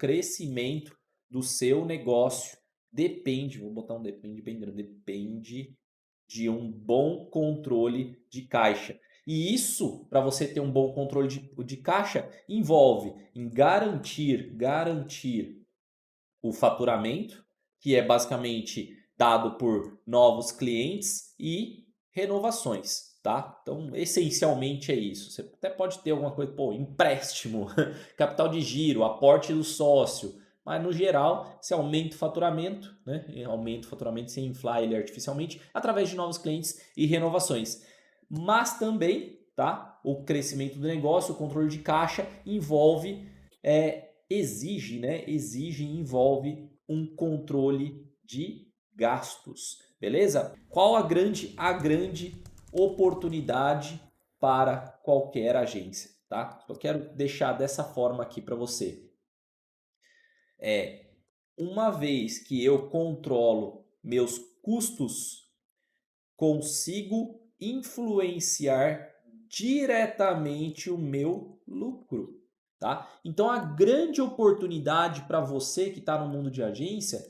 crescimento do seu negócio depende, vou botar um depende bem grande, depende de um bom controle de caixa. E isso, para você ter um bom controle de caixa, envolve em garantir o faturamento, que é basicamente dado por novos clientes e renovações, tá? Então, essencialmente é isso. Você até pode ter alguma coisa, pô, empréstimo, capital de giro, aporte do sócio, mas no geral, você aumenta o faturamento, né? Aumenta o faturamento sem inflar ele artificialmente, através de novos clientes e renovações. Mas também, tá? O crescimento do negócio, o controle de caixa envolve exige, né? Exige e envolve um controle de gastos, beleza? Qual a grande oportunidade para qualquer agência, tá? Eu quero deixar dessa forma aqui para você. Uma vez que eu controlo meus custos, consigo influenciar diretamente o meu lucro. Tá? Então a grande oportunidade para você que está no mundo de agência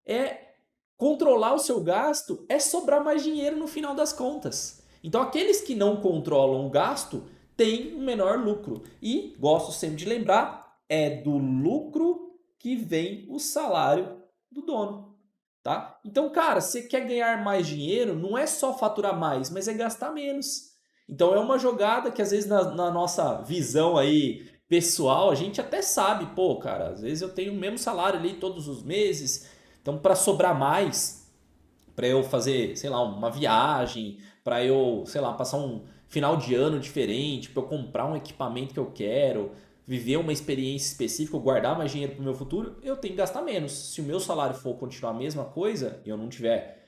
é controlar o seu gasto, é sobrar mais dinheiro no final das contas. Então aqueles que não controlam o gasto têm um menor lucro. E gosto sempre de lembrar, é do lucro que vem o salário do dono. Tá? Então, cara, você quer ganhar mais dinheiro, não é só faturar mais, mas é gastar menos. Então é uma jogada que às vezes na nossa visão aí pessoal, a gente até sabe, pô, cara, às vezes eu tenho o mesmo salário ali todos os meses, então para sobrar mais, para eu fazer, sei lá, uma viagem, para eu, sei lá, passar um final de ano diferente, para eu comprar um equipamento que eu quero, viver uma experiência específica, guardar mais dinheiro para o meu futuro, eu tenho que gastar menos. Se o meu salário for continuar a mesma coisa e eu não tiver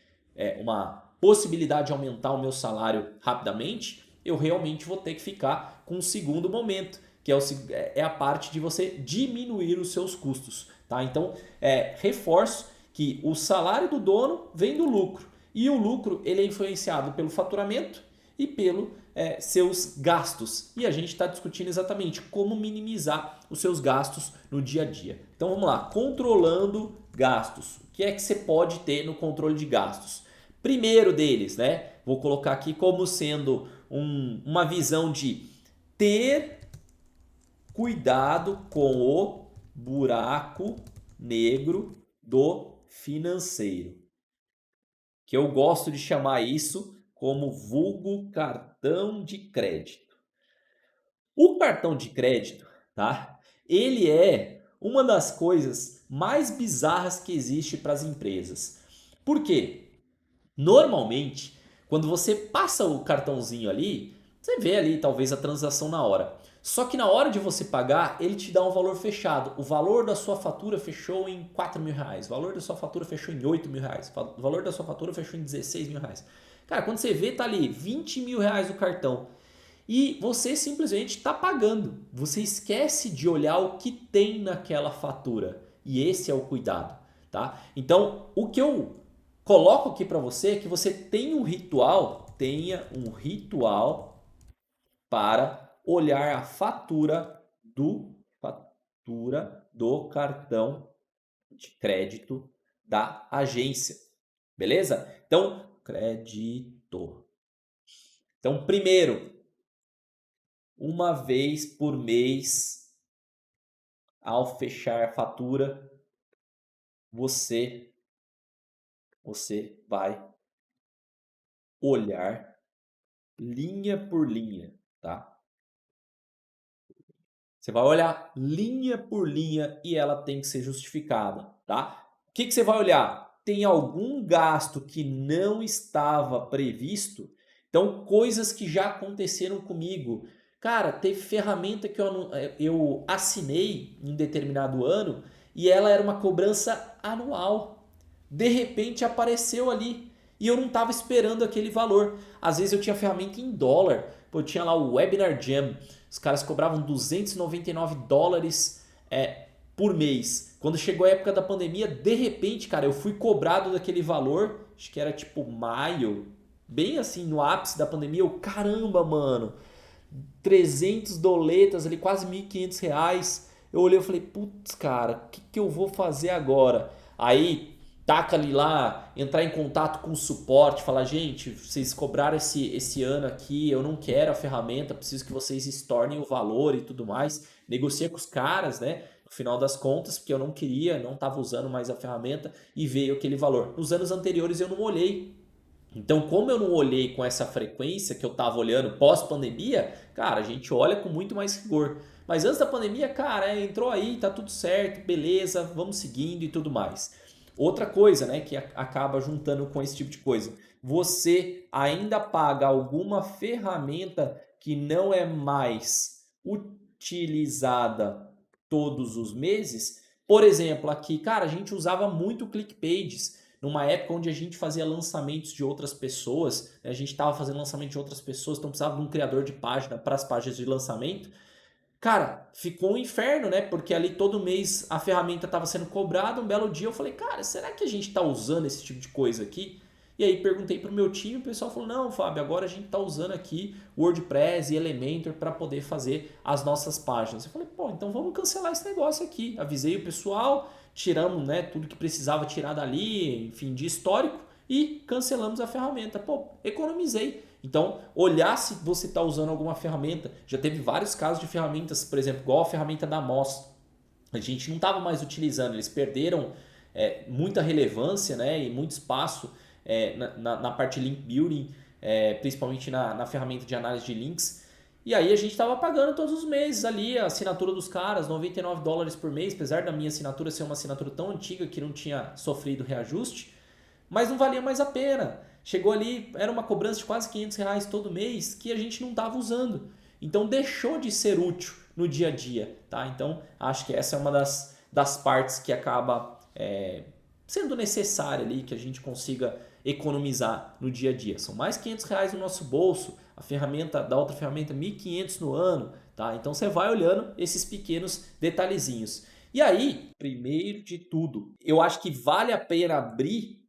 uma possibilidade de aumentar o meu salário rapidamente, eu realmente vou ter que ficar com um segundo momento, que é a parte de você diminuir os seus custos. Tá? Então, reforço que o salário do dono vem do lucro. E o lucro ele é influenciado pelo faturamento e pelo seus gastos. E a gente está discutindo exatamente como minimizar os seus gastos no dia a dia. Então vamos lá, controlando gastos. O que é que você pode ter no controle de gastos? Primeiro deles, né? Vou colocar aqui como sendo uma visão de ter cuidado com o buraco negro do financeiro, que eu gosto de chamar isso como vulgo cartão de crédito. O cartão de crédito, tá? Ele é uma das coisas mais bizarras que existe para as empresas. Por quê? Normalmente, quando você passa o cartãozinho ali, você vê ali talvez a transação na hora. Só que na hora de você pagar, ele te dá um valor fechado. O valor da sua fatura fechou em 4 mil reais. O valor da sua fatura fechou em 8 mil reais. O valor da sua fatura fechou em 16 mil reais. Cara, quando você vê, tá ali 20 mil reais o cartão. E você simplesmente está pagando. Você esquece de olhar o que tem naquela fatura. E esse é o cuidado, tá? Então, o que eu coloco aqui para você é que você tenha um ritual para olhar a fatura do cartão de crédito da agência. Beleza? Então, crédito. Então, primeiro, uma vez por mês, ao fechar a fatura, você vai olhar linha por linha, tá? Você vai olhar linha por linha e ela tem que ser justificada, tá? O que você vai olhar? Tem algum gasto que não estava previsto? Então, coisas que já aconteceram comigo. Cara, teve ferramenta que eu assinei em determinado ano e ela era uma cobrança anual. De repente apareceu ali e eu não estava esperando aquele valor. Às vezes eu tinha ferramenta em dólar. Pô, eu tinha lá o Webinar Jam. Os caras cobravam 299 dólares por mês. Quando chegou a época da pandemia, de repente, cara, eu fui cobrado daquele valor. Acho que era tipo maio. Bem assim, no ápice da pandemia. Eu, caramba, mano. 300 doletas ali, quase 1.500 reais. Eu olhei e falei, putz, cara, o que, que eu vou fazer agora? Aí taca ali lá, entrar em contato com o suporte, falar, gente, vocês cobraram esse ano aqui, eu não quero a ferramenta, preciso que vocês estornem o valor e tudo mais. Negocia com os caras, né? No final das contas, porque eu não queria, não estava usando mais a ferramenta e veio aquele valor. Nos anos anteriores eu não olhei. Então, como eu não olhei com essa frequência que eu estava olhando pós-pandemia, cara, a gente olha com muito mais rigor. Mas antes da pandemia, cara, entrou aí, tá tudo certo, beleza, vamos seguindo e tudo mais. Outra coisa, né, que acaba juntando com esse tipo de coisa. Você ainda paga alguma ferramenta que não é mais utilizada todos os meses? Por exemplo, aqui, cara, a gente usava muito ClickPages numa época onde a gente fazia lançamentos de outras pessoas, a gente estava fazendo lançamento de outras pessoas, então precisava de um criador de página para as páginas de lançamento. Cara, ficou um inferno, né? Porque ali todo mês a ferramenta estava sendo cobrada. Um belo dia eu falei, cara, será que a gente está usando esse tipo de coisa aqui? E aí perguntei para o meu time, o pessoal falou, não, Fábio, agora a gente está usando aqui WordPress e Elementor para poder fazer as nossas páginas. Eu falei, pô, então vamos cancelar esse negócio aqui. Avisei o pessoal, tiramos, né, tudo que precisava tirar dali, enfim, de histórico e cancelamos a ferramenta. Pô, economizei. Então, olhar se você está usando alguma ferramenta. Já teve vários casos de ferramentas, por exemplo, igual a ferramenta da Moz. A gente não estava mais utilizando, eles perderam muita relevância, né, e muito espaço na parte de link building, principalmente na ferramenta de análise de links. E aí a gente estava pagando todos os meses ali a assinatura dos caras, $99 por mês, apesar da minha assinatura ser uma assinatura tão antiga que não tinha sofrido reajuste, mas não valia mais a pena. Chegou ali, era uma cobrança de quase R$ 500 todo mês que a gente não estava usando. Então deixou de ser útil no dia a dia. Tá? Então acho que essa é uma das partes que acaba sendo necessária ali, que a gente consiga economizar no dia a dia. São mais R$ 500 no nosso bolso, a ferramenta da outra ferramenta R$ 1.500 no ano. Tá? Então você vai olhando esses pequenos detalhezinhos. E aí, primeiro de tudo, eu acho que vale a pena abrir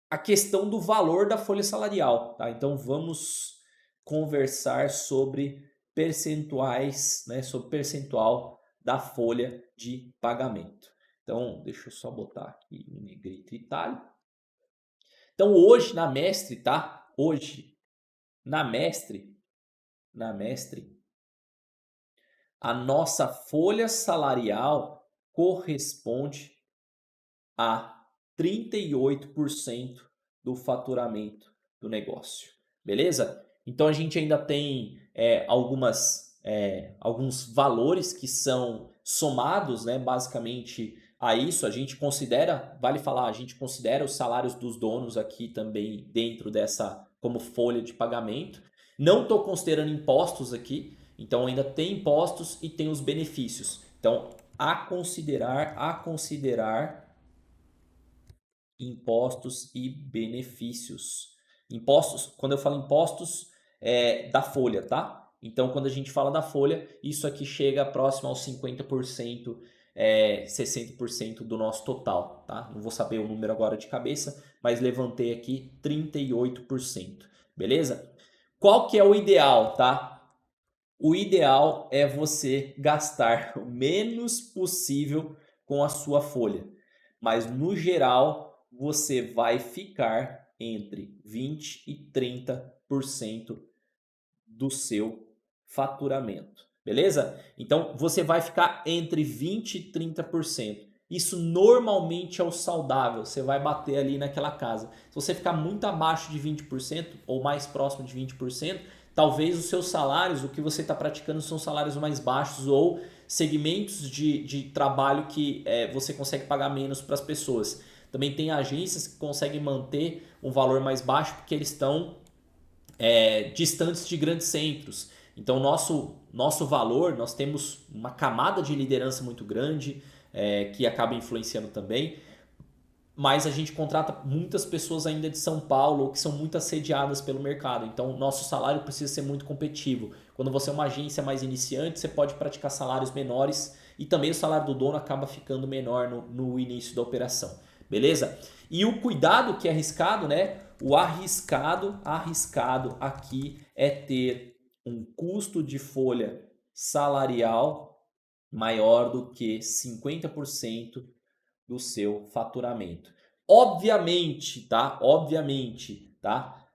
a questão do valor da folha salarial. Tá? Então vamos conversar sobre percentuais, né, sobre percentual da folha de pagamento. Então, deixa eu só botar aqui em negrito itálico. Então, hoje na Mestre, tá? Hoje na Mestre, a nossa folha salarial corresponde a 38% do faturamento do negócio. Beleza? Então a gente ainda tem alguns valores que são somados, né, basicamente a isso. A gente considera, vale falar, a gente considera os salários dos donos aqui também dentro dessa como folha de pagamento. Não estou considerando impostos aqui, então ainda tem impostos e tem os benefícios. Então a considerar impostos e benefícios. Impostos, quando eu falo impostos, da folha, tá? Então, quando a gente fala da folha, isso aqui chega próximo aos 50%, 60% do nosso total, tá? Não vou saber o número agora de cabeça, mas levantei aqui 38%, beleza? Qual que é o ideal, tá? O ideal é você gastar o menos possível com a sua folha, mas no geral você vai ficar entre 20% e 30% do seu faturamento, beleza? Então você vai ficar entre 20% e 30%. Isso normalmente é o saudável, você vai bater ali naquela casa. Se você ficar muito abaixo de 20% ou mais próximo de 20%, talvez os seus salários, o que você está praticando são salários mais baixos ou segmentos de trabalho que você consegue pagar menos para as pessoas. Também tem agências que conseguem manter um valor mais baixo porque eles estão distantes de grandes centros. Então, nosso valor, nós temos uma camada de liderança muito grande que acaba influenciando também, mas a gente contrata muitas pessoas ainda de São Paulo que são muito assediadas pelo mercado. Então, nosso salário precisa ser muito competitivo. Quando você é uma agência mais iniciante, você pode praticar salários menores e também o salário do dono acaba ficando menor no início da operação. Beleza? E o cuidado que é arriscado, né? O arriscado aqui é ter um custo de folha salarial maior do que 50% do seu faturamento. Obviamente, tá? Obviamente, tá?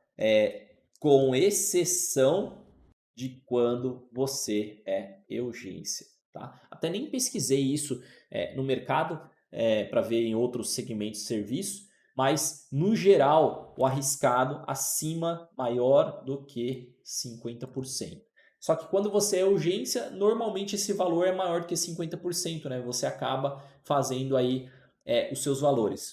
Com exceção de quando você é urgência, tá? Até nem pesquisei isso no mercado para ver em outros segmentos de serviço, mas no geral o arriscado acima maior do que 50%. Só que quando você é urgência, normalmente esse valor é maior do que 50%, né? Você acaba fazendo aí os seus valores.